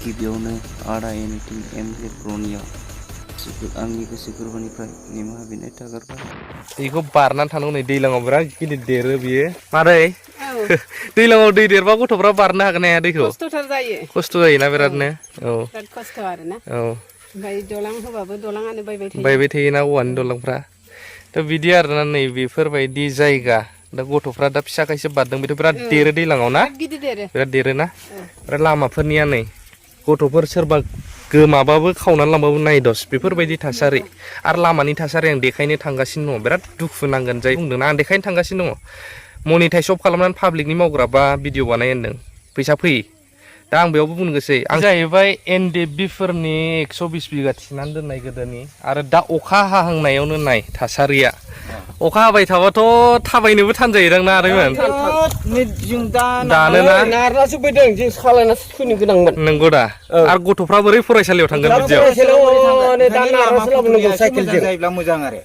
गिबियावनो आदा anything MJ प्रनियाव आंनि गोसो गोरबोनिफ्राय निमाहा बिनाय थागारबाय। बेखौ बारनानै थानांगौ नै दैलाङाव बिराद गिदिर देरो बियो मादै दैलाङाव दै देरबा गथ'फ्रा बारनो हागोन ना हाया दैखौ? खस्थ'थार जायो। खस्थ' जायोना बिरादनो औ बिराद खस्थ' आरोना औ ओमफ्राय दलां होबाबो दलाङानो बायबाय थायोना औवानि दलांफ्रा दा बिदि आरोना नै बेफोरबायदि जायगा दा गथ'फ्रा दा फिसाखायसो बारदों बेथ' बिराद देरो दैलाङाव ना बिराद गिदिर देरो बिराद देरोना आरो लामाफोरनिया नै गथ'फोर सोरबा गोमाबाबो खावनानै लांबाबो नायदस बेफोरबायदि थासारि आरो लामानि थासारि आं देखायनो थांगासिनो दङ बिराद दुखु नांगोन जाय बुंदोंना आं देखायनो थांगासिनो दङ मनिटाइज अफ खालामनानै पाब्लिकनि मावग्रा बा भिडिअ बानाय होनदों फैसा फैयो दा आं बेयावबो बुंनो गोसो आं जाहैबाय एनडिएफबिफोरनि 120 बिगा थिनानै दोननाय गोदोनि आरो दा अखा हाहांनायावनो नाय थासारिया अखा हाबाय थाबाथ' थाबायनोबो थानजायोदां ना आरैमोन जों दा दानोना नारनासो फैदों जों सालायनासो फैनो गोनांमोन नंगौ दा आरो गथ'फ्रा बोरै फरायसालियाव थांगोन बिदियाव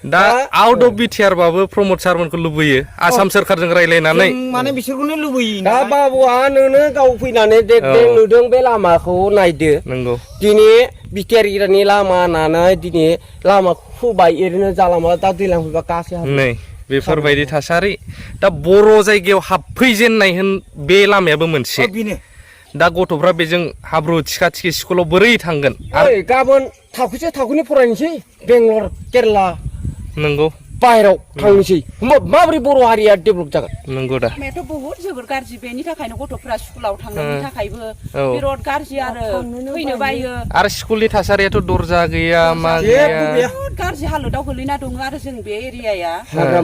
दा आउट अफ बिटिआर बाबो प्रमद सारमोनखौ लुबैयो आसाम सोरखारजों रायलायनानै माने बिसोरखौनो लुबैयो दा बाबुआ नोंनो गाव फैनानै बे नुदों बे लामाखौ नायदो नंगौ दिनै बिटिआर एरियानि लामा होननानै दिनै लामाखौ खोबाय ओरैनो जालांबा दा दैज्लां फैबा गासै नै बेफोरबायदि थासारि दा बर' जायगायाव हाबफैजेननाय होन बे लामायाबो मोनसे दा गथ'फ्रा बेजों हाब्रु थिखा थिखि स्कुलाव बोरै थांगोन आरो गाबोन थाखोनि फरायनोसै बेंगलर केरेला नंगौ बाहेराव थांनोसै माबोरै बर' हारिया डेभेलप जागोन नंगौ दा लामायाथ' बहुद जोबोर गाज्रि बेनि थाखायनो गथ'फ्रा स्कुलाव थांनायनि थाखायबो बिराद गाज्रि आरो फैनो बायो आरो स्कुलनि थासारियाथ' दरजा गैया मा गैया बहुद गाज्रि हालोदाव गोलैना दङ आरो जों बे एरियाया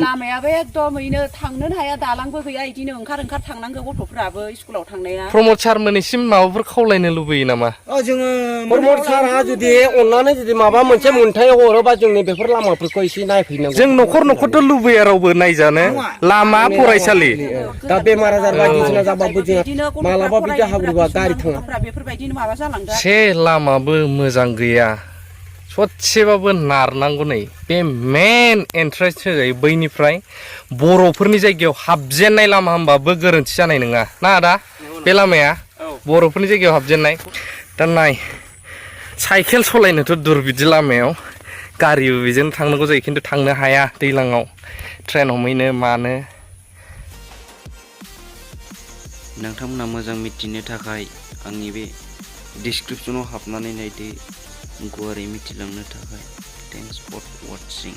लामायाबो एकदमैनो थांनोनो हाया दालांबो गैया इदिनो ओंखार थांनांगौ गथ'फ्राबो स्कुलाव थांनाया प्रमद सारमोननिसिम माबाफोर खावलायनो लुबैयो नामा जोङो प्रमद सारहा जुदि अननानै जुदि माबा मोनसे मोनथाय हरोबा जोंनि बेफोर लामाफोरखौ एसे नायफैनांगौ जों न'खर न'खरथ' लुबैया रावबो नायजानो लामा फरायसालि दा बेमार आजार बायदिसिना जाबाबो जोंहा मालाबा बिदि हाब्रुबा गारि थाङा बेफोरबायदिनो माबा जालांदों से लामाबो मोजां गैया ससेबाबो नारनांगौ नै बे मेन एन्ट्रेन्स होजायो बैनिफ्राय बर'फोरनि जायगायाव हाबजेननाय लामा होनबाबो गोरोन्थि जानाय नङा ना आदा बे लामाया बर'फोरनि जायगायाव हाबजेननाय दा नाय साइकेल सालायनोथ' दुर बिदि लामायाव गारिबो बेजों थांनांगौ जायो खिन्थु थांनो हाया दैलाङाव ट्रेन हमहैनो मानो नोंथांमोना मोजां मिथिनो थाखाय आंनि बे डिसक्रिपसनाव हाबनानै नायदो गुवारै मिथिलांनो थाखाय थेंक्स फर वाचिं।